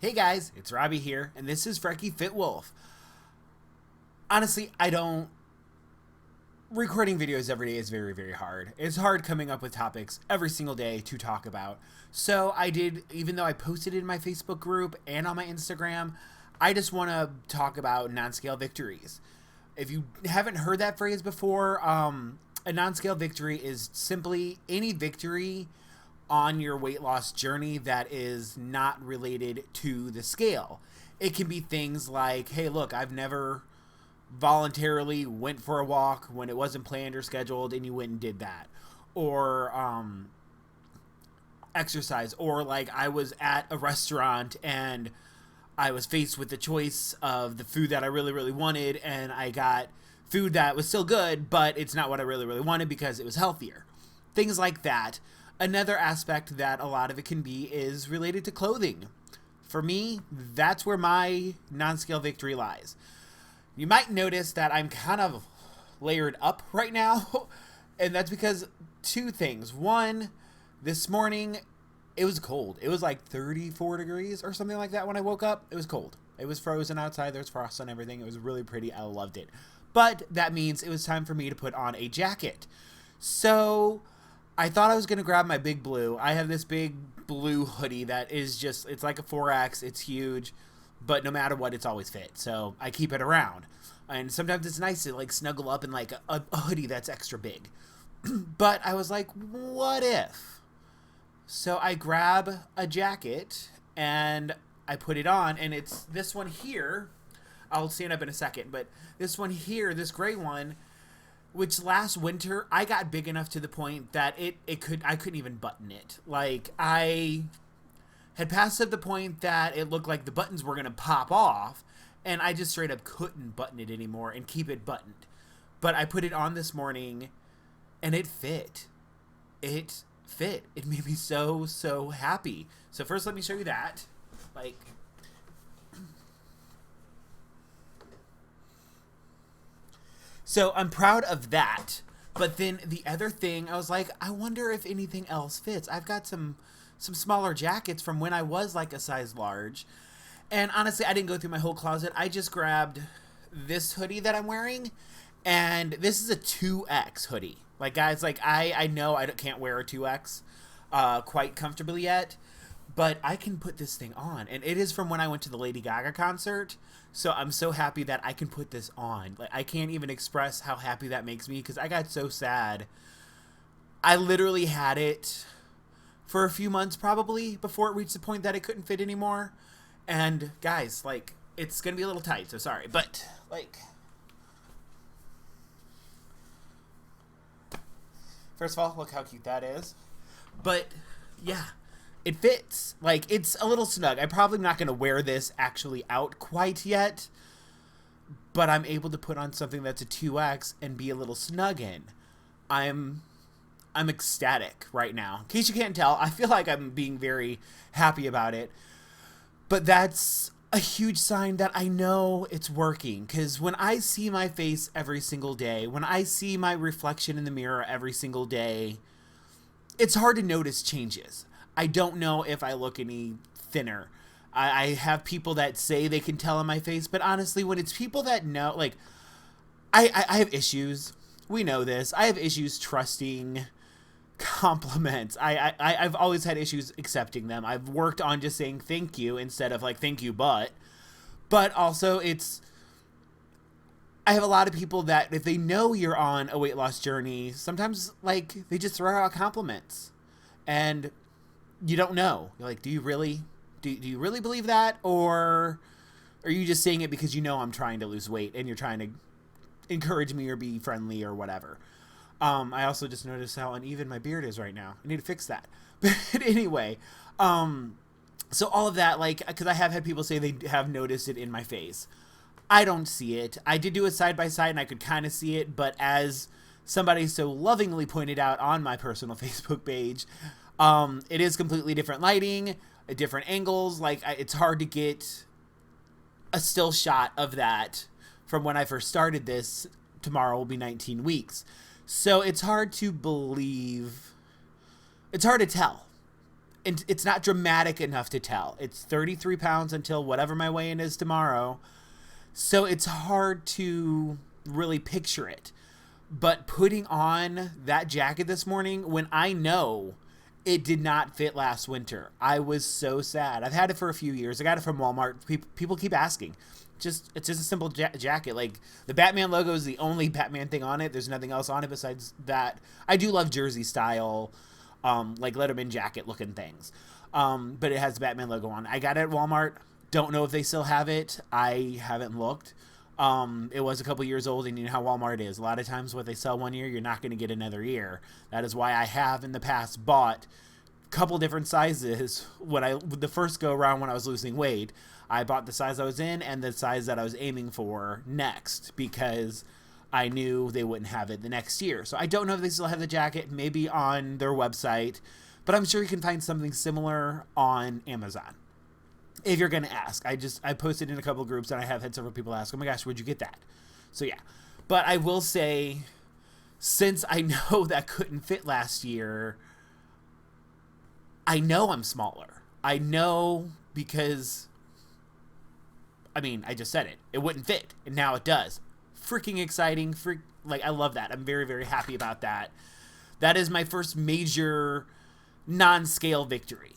Hey guys, it's Robbie here, and this is Frecky Fit Wolf. Honestly, I don't. Recording videos every day is very, very hard. It's hard coming up with topics every single day to talk about. So I did, even though I posted it in my Facebook group and on my Instagram, I just want to talk about non-scale victories. If you haven't heard that phrase before, a non-scale victory is simply any victory on your weight loss journey that is not related to the scale. It can be things like, hey, look, I've never voluntarily went for a walk when it wasn't planned or scheduled and you went and did that. Or exercise. Or like I was at a restaurant and I was faced with the choice of the food that I really, really wanted, and I got food that was still good, but it's not what I really, really wanted because it was healthier. Things like that. Another aspect that a lot of it can be is related to clothing. For me, that's where my non-scale victory lies. You might notice that I'm kind of layered up right now, and that's because two things. One, this morning, it was cold. It was like 34 degrees or something like that when I woke up. It was cold. It was frozen outside. There's frost on everything. It was really pretty. I loved it. But that means it was time for me to put on a jacket. So I thought I was going to grab my big blue. I have this big blue hoodie that is just, it's like a 4X. It's huge, but no matter what, it's always fit. So I keep it around. And sometimes it's nice to like snuggle up in like a hoodie that's extra big. But I was like, what if? So I grab a jacket and I put it on, and it's this one here. I'll stand up in a second, but this one here, this gray one, which last winter I got big enough to the point that I couldn't even button it. Like I had passed at the point that it looked like the buttons were gonna pop off, and I just straight up couldn't button it anymore and keep it buttoned. But I put it on this morning, and it fit. It fit. It made me so happy. So first, let me show you that. Like. So I'm proud of that. But then the other thing, I was like, I wonder if anything else fits. I've got some smaller jackets from when I was like a size large. And honestly, I didn't go through my whole closet. I just grabbed this hoodie that I'm wearing. And this is a 2X hoodie. Like, guys, like I know I can't wear a 2X quite comfortably yet. But I can put this thing on. And it is from when I went to the Lady Gaga concert. So I'm so happy that I can put this on. Like, I can't even express how happy that makes me because I got so sad. I literally had it for a few months probably before it reached the point that it couldn't fit anymore. And guys, like, it's going to be a little tight, so sorry. But, like, first of all, look how cute that is. But, yeah. It fits. Like, it's a little snug. I'm probably not going to wear this actually out quite yet, but I'm able to put on something that's a 2X and be a little snug in. I'm ecstatic right now. In case you can't tell, I feel like I'm being very happy about it, but that's a huge sign that I know it's working, because when I see my face every single day, when I see my reflection in the mirror every single day, it's hard to notice changes. I don't know if I look any thinner. I have people that say they can tell on my face, but honestly, when it's people that know, like, I have issues. We know this. I have issues trusting compliments. I've always had issues accepting them. I've worked on just saying thank you instead of like thank you, but also I have a lot of people that if they know you're on a weight loss journey, sometimes like they just throw out compliments, and you don't know. You're like, do you really believe that, or are you just saying it because you know I'm trying to lose weight and you're trying to encourage me or be friendly or whatever? I also just noticed how uneven my beard is right now. I need to fix that. But anyway, so all of that, like, because I have had people say they have noticed it in my face. I don't see it. I did do it side by side and I could kind of see it, but as somebody so lovingly pointed out on my personal Facebook page, it is completely different lighting, different angles. Like, it's hard to get a still shot of that from when I first started this. Tomorrow will be 19 weeks. So it's hard to believe. It's hard to tell. and it's not dramatic enough to tell. It's 33 pounds until whatever my weigh-in is tomorrow. So it's hard to really picture it. But putting on that jacket this morning when I know it did not fit last winter, I was so sad. I've had it for a few years. I got it from Walmart. People keep asking. It's just a simple jacket. Like, the Batman logo is the only Batman thing on it. There's nothing else on it besides that. I do love jersey style, like Letterman jacket looking things. But it has the Batman logo on. I got it at Walmart. Don't know if they still have it. I haven't looked. It was a couple years old, and you know how Walmart is. A lot of times what they sell one year, you're not going to get another year. That is why I have in the past bought a couple different sizes. The first go around when I was losing weight, I bought the size I was in and the size that I was aiming for next, because I knew they wouldn't have it the next year. So I don't know if they still have the jacket, maybe on their website, but I'm sure you can find something similar on Amazon. If you're going to ask. I posted in a couple of groups, and I have had several people ask, oh my gosh, where'd you get that? So yeah. But I will say, since I know that couldn't fit last year, I know I'm smaller. I know because, I mean, I just said it. It wouldn't fit, and now it does. Freaking exciting. Like, I love that. I'm very, very happy about that. That is my first major non-scale victory.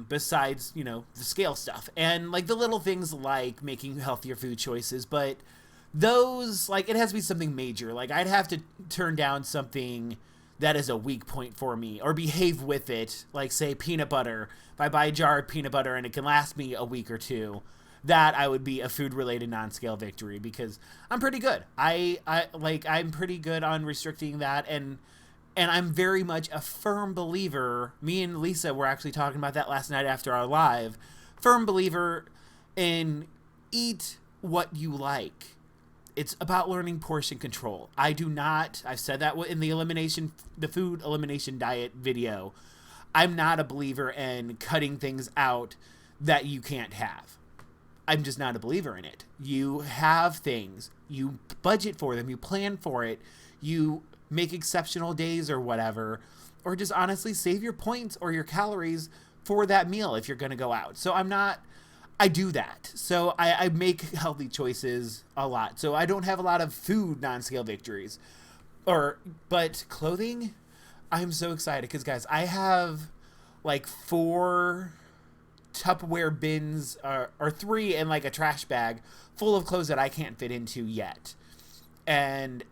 Besides, you know, the scale stuff and like the little things like making healthier food choices, but those, like, it has to be something major. Like, I'd have to turn down something that is a weak point for me or behave with it. Like, say, peanut butter. If I buy a jar of peanut butter and it can last me a week or two, that I would be a food related non-scale victory, because I'm pretty good. I'm pretty good on restricting that, and I'm very much a firm believer. Me and Lisa were actually talking about that last night after our live. Firm believer in eat what you like. It's about learning portion control. I've said that in the food elimination diet video. I'm not a believer in cutting things out that you can't have. I'm just not a believer in it. You have things, you budget for them, you plan for it, you make exceptional days or whatever, or just honestly save your points or your calories for that meal if you're going to go out. So I do that. So I make healthy choices a lot. So I don't have a lot of food non-scale victories. But clothing, I'm so excited because, guys, I have like 4 Tupperware bins or 3 and like a trash bag full of clothes that I can't fit into yet. And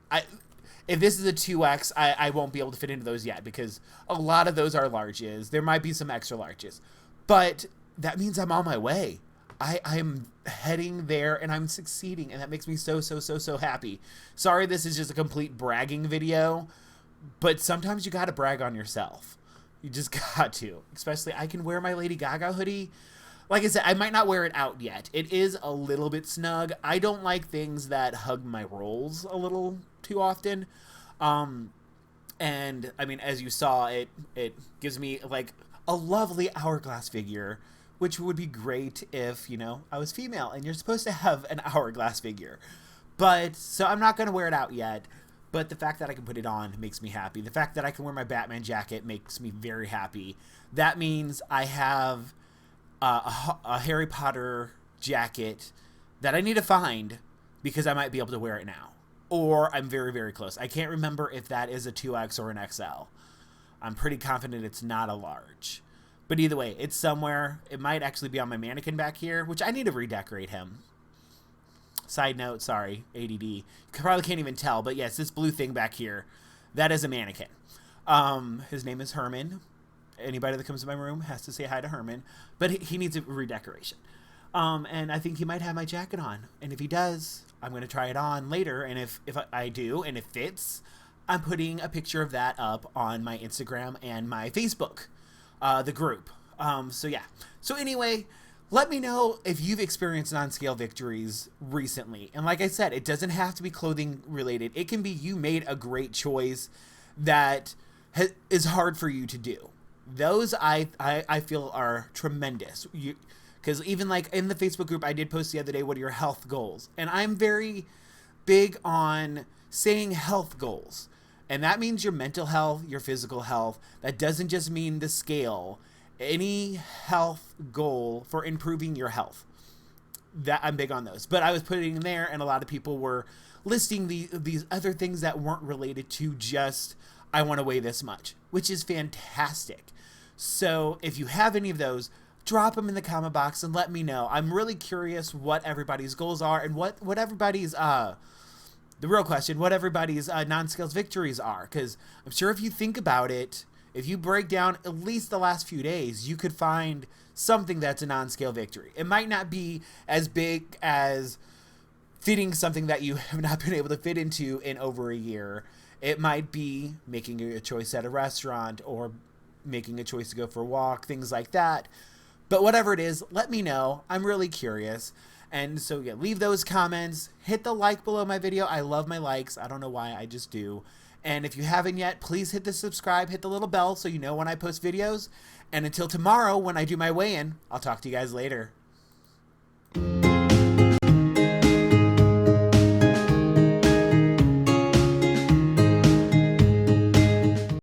if this is a 2X, I won't be able to fit into those yet, because a lot of those are larges. There might be some extra larges, but that means I'm on my way. I'm heading there and I'm succeeding, and that makes me so, so, so, so happy. Sorry, this is just a complete bragging video, but sometimes you got to brag on yourself. You just got to. Especially, I can wear my Lady Gaga hoodie. Like I said, I might not wear it out yet. It is a little bit snug. I don't like things that hug my rolls a little too often. And, I mean, as you saw, it gives me, like, a lovely hourglass figure, which would be great if, you know, I was female and you're supposed to have an hourglass figure. But, so I'm not going to wear it out yet. But the fact that I can put it on makes me happy. The fact that I can wear my Batman jacket makes me very happy. That means I have a Harry Potter jacket that I need to find, because I might be able to wear it now. Or I'm very, very close. I can't remember if that is a 2X or an XL. I'm pretty confident it's not a large. But either way, it's somewhere. It might actually be on my mannequin back here, which I need to redecorate him. Side note, sorry, ADD. You probably can't even tell, but yes, this blue thing back here, that is a mannequin. His name is Herman. Anybody that comes to my room has to say hi to Herman, but he needs a redecoration. And I think he might have my jacket on, and if he does, I'm going to try it on later, and if I do, and it fits, I'm putting a picture of that up on my Instagram and my Facebook, the group. So yeah. So anyway, let me know if you've experienced non-scale victories recently. And like I said, it doesn't have to be clothing related. It can be you made a great choice that is hard for you to do. Those I feel are tremendous. Because even like in the Facebook group, I did post the other day, what are your health goals? And I'm very big on saying health goals. And that means your mental health, your physical health. That doesn't just mean the scale. Any health goal for improving your health. That I'm big on those. But I was putting in there, and a lot of people were listing these other things that weren't related to just, I want to weigh this much, which is fantastic. So if you have any of those, drop them in the comment box and let me know. I'm really curious what everybody's goals are and what everybody's, the real question, what everybody's non-scales victories are. Because I'm sure if you think about it, if you break down at least the last few days, you could find something that's a non-scale victory. It might not be as big as fitting something that you have not been able to fit into in over a year. It might be making a choice at a restaurant or making a choice to go for a walk, things like that. But whatever it is, let me know. I'm really curious. And so yeah, leave those comments. Hit the like below my video. I love my likes. I don't know why, I just do. And if you haven't yet, please hit the subscribe, hit the little bell so you know when I post videos. And until tomorrow when I do my weigh-in, I'll talk to you guys later.